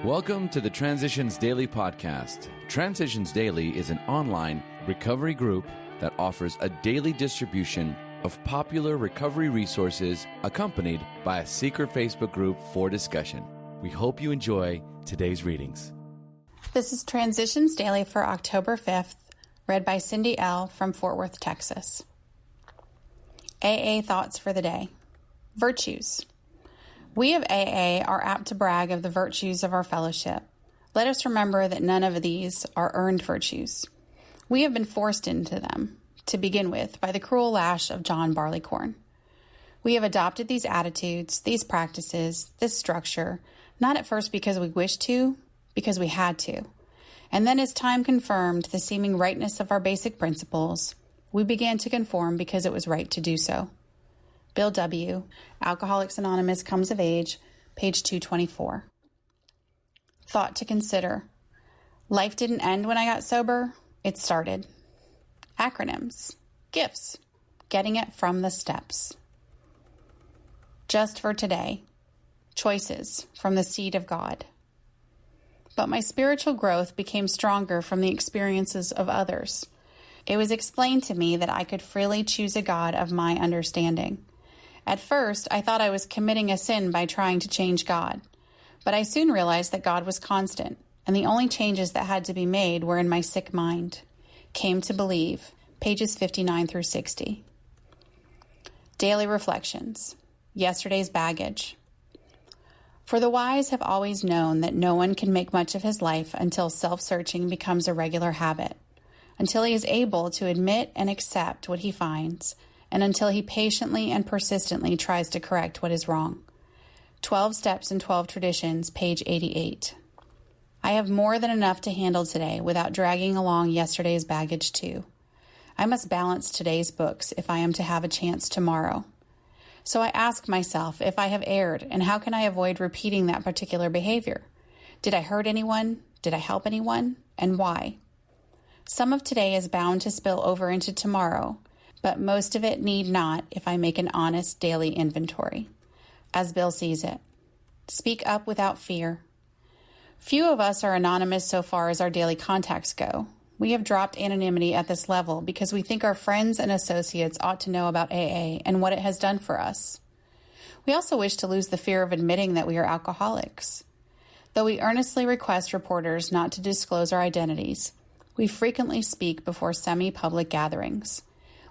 Welcome to the Transitions Daily podcast. Transitions Daily is an online recovery group that offers a daily distribution of popular recovery resources accompanied by a secret Facebook group for discussion. We hope you enjoy today's readings. This is Transitions Daily for October 5th, read by Cindy L. from Fort Worth, Texas. AA Thoughts for the Day. Virtues. We of AA are apt to brag of the virtues of our fellowship. Let us remember that none of these are earned virtues. We have been forced into them, to begin with, by the cruel lash of John Barleycorn. We have adopted these attitudes, these practices, this structure, not at first because we wished to, because we had to. And then as time confirmed the seeming rightness of our basic principles, we began to conform because it was right to do so. Bill W., Alcoholics Anonymous Comes of Age, page 224. Thought to consider. Life didn't end when I got sober. It started. Acronyms. Gifts. Getting it from the steps. Just for today. Choices from the seed of God. But my spiritual growth became stronger from the experiences of others. It was explained to me that I could freely choose a God of my understanding. At first, I thought I was committing a sin by trying to change God, but I soon realized that God was constant, and the only changes that had to be made were in my sick mind. Came to believe, pages 59 through 60. Daily reflections. Yesterday's baggage. For the wise have always known that no one can make much of his life until self-searching becomes a regular habit, until he is able to admit and accept what he finds, and until he patiently and persistently tries to correct what is wrong. 12 Steps and 12 Traditions, page 88. I have more than enough to handle today without dragging along yesterday's baggage too. I must balance today's books if I am to have a chance tomorrow. So I ask myself if I have erred, and how can I avoid repeating that particular behavior? Did I hurt anyone? Did I help anyone? And why? Some of today is bound to spill over into tomorrow, but most of it need not if I make an honest daily inventory. As Bill sees it, speak up without fear. Few of us are anonymous so far as our daily contacts go. We have dropped anonymity at this level because we think our friends and associates ought to know about AA and what it has done for us. We also wish to lose the fear of admitting that we are alcoholics. Though we earnestly request reporters not to disclose our identities, we frequently speak before semi-public gatherings.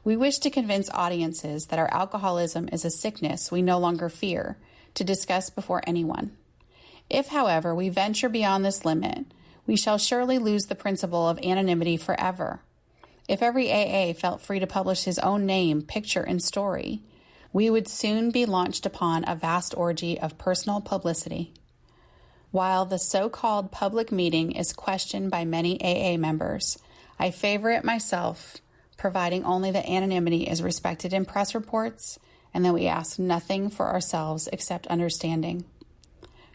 We wish to convince audiences that our alcoholism is a sickness we no longer fear to discuss before anyone. If, however, we venture beyond this limit, we shall surely lose the principle of anonymity forever. If every AA felt free to publish his own name, picture, and story, we would soon be launched upon a vast orgy of personal publicity. While the so-called public meeting is questioned by many AA members, I favor it myself, providing only that anonymity is respected in press reports and that we ask nothing for ourselves except understanding.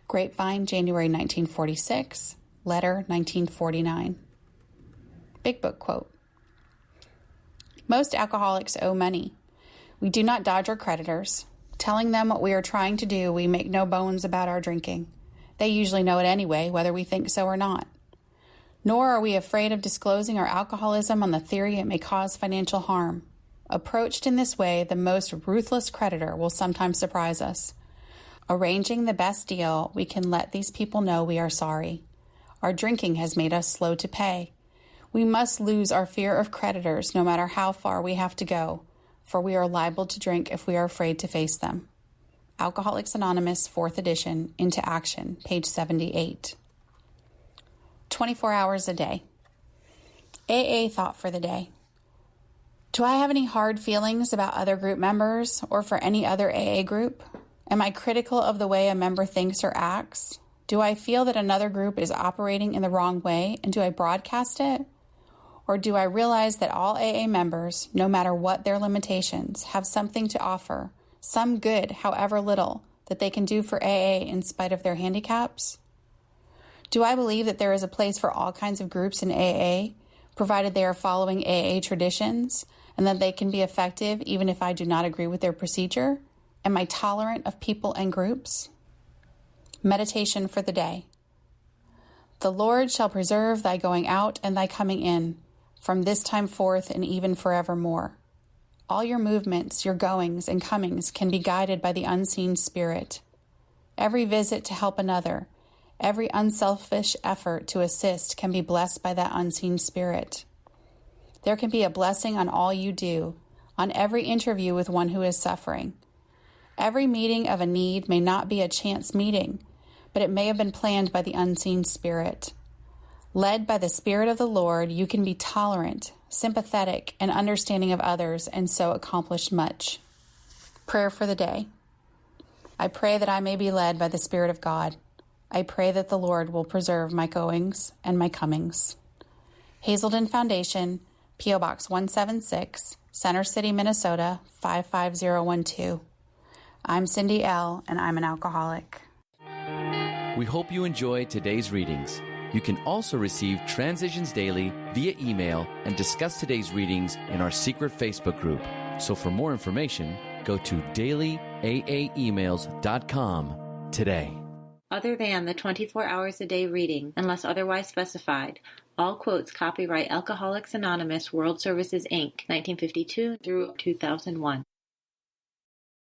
Grapevine, January 1946, Letter 1949. Big Book quote. Most alcoholics owe money. We do not dodge our creditors. Telling them what we are trying to do, we make no bones about our drinking. They usually know it anyway, whether we think so or not. Nor are we afraid of disclosing our alcoholism on the theory it may cause financial harm. Approached in this way, the most ruthless creditor will sometimes surprise us. Arranging the best deal, we can let these people know we are sorry. Our drinking has made us slow to pay. We must lose our fear of creditors no matter how far we have to go, for we are liable to drink if we are afraid to face them. Alcoholics Anonymous, 4th edition, Into Action, page 78. 24 hours a day. AA thought for the day. Do I have any hard feelings about other group members or for any other AA group? Am I critical of the way a member thinks or acts? Do I feel that another group is operating in the wrong way, and do I broadcast it? Or do I realize that all AA members, no matter what their limitations, have something to offer, some good, however little, that they can do for AA in spite of their handicaps? Do I believe that there is a place for all kinds of groups in AA, provided they are following AA traditions, and that they can be effective even if I do not agree with their procedure? Am I tolerant of people and groups? Meditation for the day. The Lord shall preserve thy going out and thy coming in, from this time forth and even forevermore. All your movements, your goings and comings can be guided by the unseen Spirit. Every visit to help another, every unselfish effort to assist can be blessed by that unseen Spirit. There can be a blessing on all you do, on every interview with one who is suffering. Every meeting of a need may not be a chance meeting, but it may have been planned by the unseen Spirit. Led by the Spirit of the Lord, you can be tolerant, sympathetic, and understanding of others, and so accomplish much. Prayer for the day. I pray that I may be led by the Spirit of God. I pray that the Lord will preserve my goings and my comings. Hazelden Foundation, P.O. Box 176, Center City, Minnesota, 55012. I'm Cindy L., and I'm an alcoholic. We hope you enjoyed today's readings. You can also receive Transitions Daily via email and discuss today's readings in our secret Facebook group. So for more information, go to dailyaaemails.com today. Other than the 24 hours a day reading, unless otherwise specified, all quotes copyright Alcoholics Anonymous World Services, Inc., 1952 through 2001.